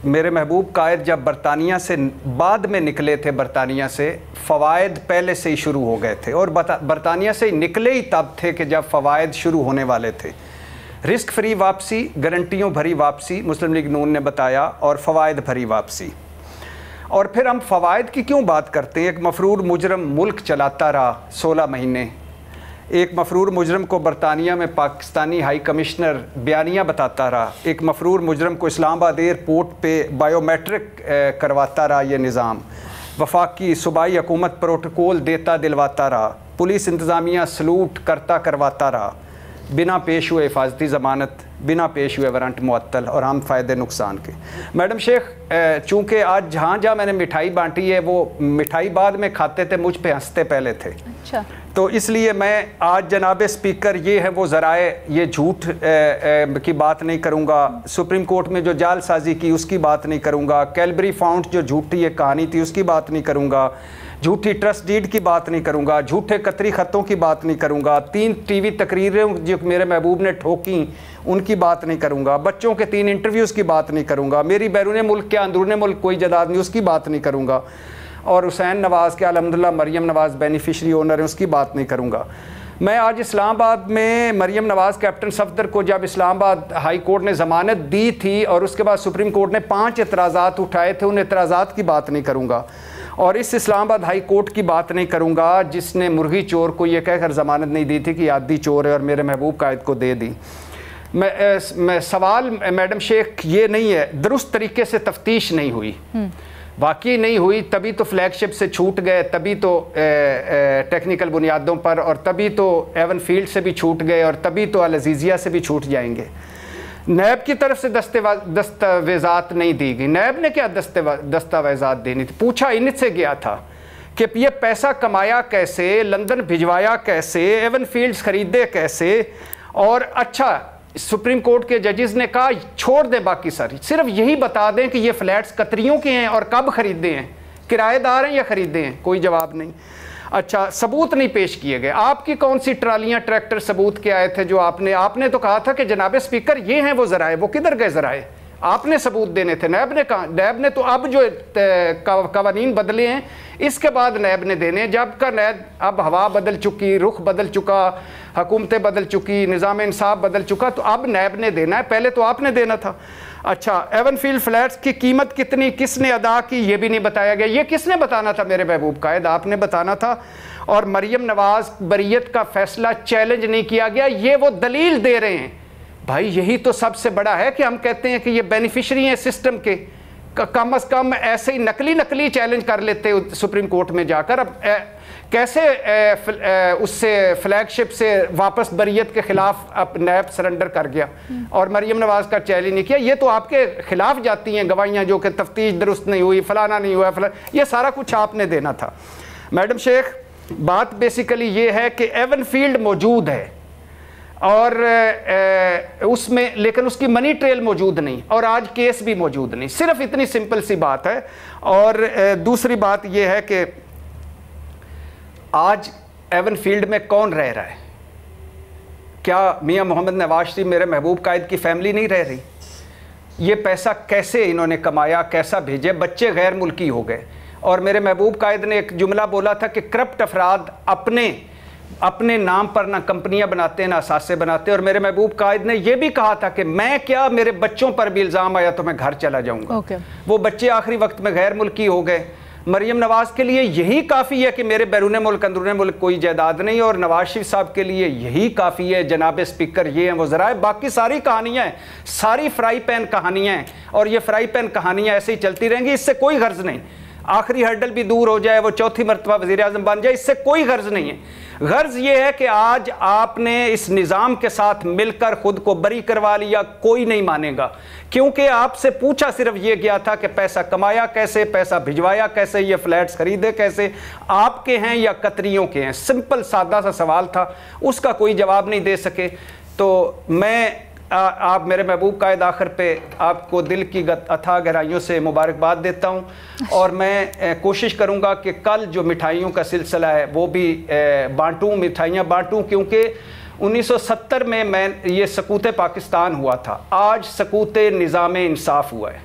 میرے محبوب قائد جب برطانیہ سے بعد میں نکلے تھے، برطانیہ سے فوائد پہلے سے ہی شروع ہو گئے تھے، اور برطانیہ سے نکلے ہی تب تھے کہ جب فوائد شروع ہونے والے تھے۔ رسک فری واپسی، گارنٹیوں بھری واپسی مسلم لیگ نون نے بتایا، اور فوائد بھری واپسی۔ اور پھر ہم فوائد کی کیوں بات کرتے ہیں؟ ایک مفرور مجرم ملک چلاتا رہا 16 مہینے، ایک مفرور مجرم کو برطانیہ میں پاکستانی ہائی کمشنر بیانیہ بتاتا رہا، ایک مفرور مجرم کو اسلام آباد ایئرپورٹ پہ بائیو میٹرک کرواتا رہا یہ نظام، وفاقی صوبائی حکومت پروٹوکول دیتا دلواتا رہا، پولیس انتظامیہ سلوٹ کرتا کرواتا رہا، بنا پیش ہوئے حفاظتی ضمانت، بنا پیش ہوئے وارنٹ معطل، اور ہم فائدے نقصان کے۔ میڈم شیخ، چونکہ آج جہاں میں نے مٹھائی بانٹی ہے وہ مٹھائی بعد میں کھاتے تھے، مجھ پہ ہنستے پہلے تھے، اچھا، تو اس لیے میں آج جناب اسپیکر یہ ہے وہ ذرائع، یہ جھوٹ کی بات نہیں کروں گا، سپریم کورٹ میں جو جعل سازی کی اس کی بات نہیں کروں گا، کیلبری فاؤنٹ جو جھوٹی یہ کہانی تھی اس کی بات نہیں کروں گا، جھوٹی ٹرسٹ ڈیڈ کی بات نہیں کروں گا، جھوٹے قطری خطوں کی بات نہیں کروں گا، 3 ٹی وی تقریریں جو میرے محبوب نے ٹھوکیں ان کی بات نہیں کروں گا، بچوں کے 3 انٹرویوز کی بات نہیں کروں گا، میری بیرون ملک کیا اندرون ملک کوئی جائیداد نہیں اس کی بات نہیں کروں گا، اور حسین نواز کے الحمدللہ مریم نواز بینیفیشری اونر ہیں اس کی بات نہیں کروں گا۔ میں آج اسلام آباد میں مریم نواز کیپٹن صفدر کو جب اسلام آباد ہائی کورٹ نے ضمانت دی تھی اور اس کے بعد سپریم کورٹ نے 5 اعتراضات اٹھائے تھے، ان اعتراضات کی بات نہیں کروں گا، اور اس اسلام آباد ہائی کورٹ کی بات نہیں کروں گا جس نے مرغی چور کو یہ کہہ کر ضمانت نہیں دی تھی کہ عادی چور ہے اور میرے محبوب قائد کو دے دی۔ میں سوال میڈم شیخ یہ نہیں ہے، درست طریقے سے تفتیش نہیں ہوئی، واقعی نہیں ہوئی، تبھی تو فلیگ شپ سے چھوٹ گئے، تبھی تو ٹیکنیکل بنیادوں پر، اور تبھی تو ایون فیلڈ سے بھی چھوٹ گئے، اور تبھی تو العزیزیہ سے بھی چھوٹ جائیں گے۔ نیب کی طرف سے دستاویزات نہیں دی گئی، نیب نے کیا دستاویزات دینی تھی؟ پوچھا ان سے گیا تھا کہ یہ پیسہ کمایا کیسے، لندن بھجوایا کیسے، ایون فیلڈز خریدے کیسے، اور اچھا سپریم کورٹ کے ججز نے کہا چھوڑ دیں باقی ساری، صرف یہی بتا دیں کہ یہ فلیٹس قطریوں کے ہیں اور کب خریدے ہیں، کرایہ دار ہیں یا خریدے ہیں، کوئی جواب نہیں۔ اچھا، ثبوت نہیں پیش کیے گئے، آپ کی کون سی ٹرالیاں ٹریکٹر ثبوت کے آئے تھے جو آپ نے تو کہا تھا کہ جناب اسپیکر یہ ہیں وہ ذرائع، وہ کدھر گئے ذرائع؟ آپ نے ثبوت دینے تھے، نیب نے کہا، نیب نے تو اب جو قوانین بدلے ہیں اس کے بعد نیب نے دینے ہیں، جب کا نیب اب ہوا بدل چکی، رخ بدل چکا، حکومتیں بدل چکی، نظام انصاف بدل چکا، تو اب نیب نے دینا ہے، پہلے تو آپ نے دینا تھا۔ اچھا، ایون فیلڈ فلیٹس کی قیمت کتنی، کس نے ادا کی، یہ بھی نہیں بتایا گیا۔ یہ کس نے بتانا تھا میرے محبوب قائد؟ آپ نے بتانا تھا۔ اور مریم نواز بریت کا فیصلہ چیلنج نہیں کیا گیا، یہ وہ دلیل دے رہے ہیں۔ بھائی یہی تو سب سے بڑا ہے کہ ہم کہتے ہیں کہ یہ بینیفیشری ہیں سسٹم کے، کم از کم ایسے ہی نقلی چیلنج کر لیتے سپریم کورٹ میں جا کر۔ اب کیسے اس سے فلیگ شپ سے واپس بریت کے خلاف نیب سرنڈر کر گیا اور مریم نواز کا چیلنج نہیں کیا؟ یہ تو آپ کے خلاف جاتی ہیں گواہیاں جو کہ تفتیش درست نہیں ہوئی، فلانا نہیں ہوا، یہ سارا کچھ آپ نے دینا تھا۔ میڈم شیخ، بات بیسیکلی یہ ہے کہ ایون فیلڈ موجود ہے اور اس میں، لیکن اس کی منی ٹریل موجود نہیں، اور آج کیس بھی موجود نہیں، صرف اتنی سمپل سی بات ہے۔ اور دوسری بات یہ ہے کہ آج ایون فیلڈ میں کون رہ رہا ہے؟ کیا میاں محمد نواز شریف میرے محبوب قائد کی فیملی نہیں رہ رہی؟ یہ پیسہ کیسے انہوں نے کمایا، کیسا بھیجے؟ بچے غیر ملکی ہو گئے، اور میرے محبوب قائد نے ایک جملہ بولا تھا کہ کرپٹ افراد اپنے نام پر نہ کمپنیاں بناتے ہیں نہ اثاثے بناتے، اور میرے محبوب قائد نے یہ بھی کہا تھا کہ میں کیا، میرے بچوں پر بھی الزام آیا تو میں گھر چلا جاؤں گا۔ وہ بچے آخری وقت میں غیر ملکی ہو گئے۔ مریم نواز کے لیے یہی کافی ہے کہ میرے بیرون ملک اندرون ملک کوئی جائیداد نہیں، اور نواز شریف صاحب کے لیے یہی کافی ہے جناب اسپیکر یہ ہیں وہ ذرائع، باقی ساری کہانیاں ہیں، ساری فرائی پین کہانیاں ہیں، اور یہ فرائی پین کہانیاں ایسے ہی چلتی رہیں گی، اس سے کوئی غرض نہیں۔ آخری ہرڈل بھی دور ہو جائے، وہ 4تھی مرتبہ وزیر اعظم بن جائے، اس سے کوئی غرض نہیں ہے۔ غرض یہ ہے کہ آج آپ نے اس نظام کے ساتھ مل کر خود کو بری کروا لیا، کوئی نہیں مانے گا، کیونکہ آپ سے پوچھا صرف یہ گیا تھا کہ پیسہ کمایا کیسے، پیسہ بھجوایا کیسے، یہ فلیٹس خریدے کیسے، آپ کے ہیں یا قطریوں کے ہیں؟ سمپل سادہ سا سوال تھا، اس کا کوئی جواب نہیں دے سکے۔ تو میں آپ میرے محبوب قائد آخر پہ آپ کو دل کی اتھاہ گہرائیوں سے مبارکباد دیتا ہوں، اور میں کوشش کروں گا کہ کل جو مٹھائیوں کا سلسلہ ہے وہ بھی بانٹوں، مٹھائیاں بانٹوں، کیونکہ 1970 میں یہ سقوط پاکستان ہوا تھا، آج سقوط نظام انصاف ہوا ہے۔